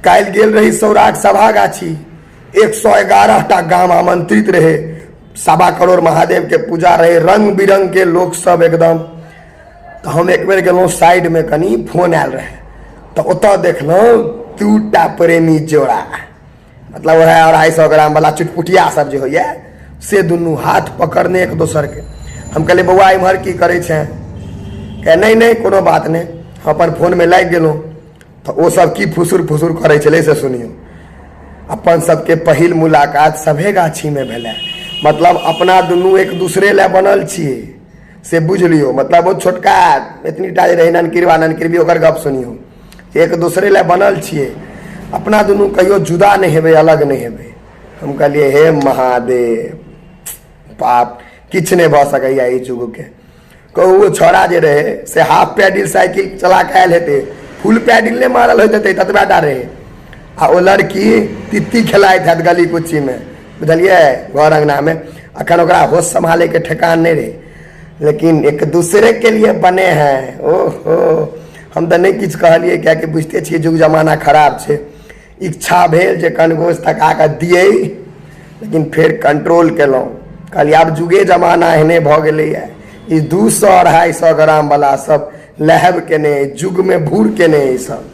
काल गेल रही सौराठ सभा गाछी, 111टा गांव आमंत्रित रहे, 1.25 करोड़ महादेव के पूजा रहे, रंग बिरंग के लोग सब एकदम। तो हम एक बेर गेलौं साइड में, कनी फोन आयल रहे, तो ओतऽ देखलौं 2टा प्रेमी जोड़ा, मतलब वह 250 ग्राम वाला चुटपुटिया सब जो होइए से दुनू हाथ पकड़ने एक दोसर के। हम कहले बौआ इम्हर की करे छे? कहे नहीं नहीं कोनो बात नहीं। हम अपन फोन में लाग गेलौं, तो वो सब की फुसुर फुसुर करे छले से सुनियो। अपन सबके पहिल मुलाकात सभे गाछी में भेलै, मतलब अपना दुनू एक दूसरे ले बनल छिए से बुझ लियो। मतलब वो छोटका इतनी टा रहे ननकिरवा भी ओकर गप सुनियो, एक दूसरे ले बनल छिए, अपना दुनू कहियो जुदा नहीं हेबे, अलग नहीं हेबे। हम कहलिए हे महादेव, पाप किछ नहीं भ सकैया ई जुग के। कहू वो छोड़ा जे रहे से हाफ पैडिल साइकिल चला के आयल हेते, फुल पैडिल नहीं मारल होते ततबा टा रहे, आ वो लड़की तित्ती खेलाइत हैत गली कुच्ची में, बुझलिए, घर अंगना में। अखन ओकरा होश संभाले के ठेकान नहीं रहे, लेकिन एक दूसरे के लिए बने हैं। ओहो, हम तो नहीं किछ कहलिए, क्या कि बुझते छिए जुग जमाना खराब छे। इच्छा भेल जे कनगोस तका के दिए, लेकिन फिर कंट्रोल केलौं। कहलिए आब जुगे जमाना एहने भ गेलैया, ई 200-250 ग्राम वाला सब लहब के नहीं, जुग में भूर के नहीं सब।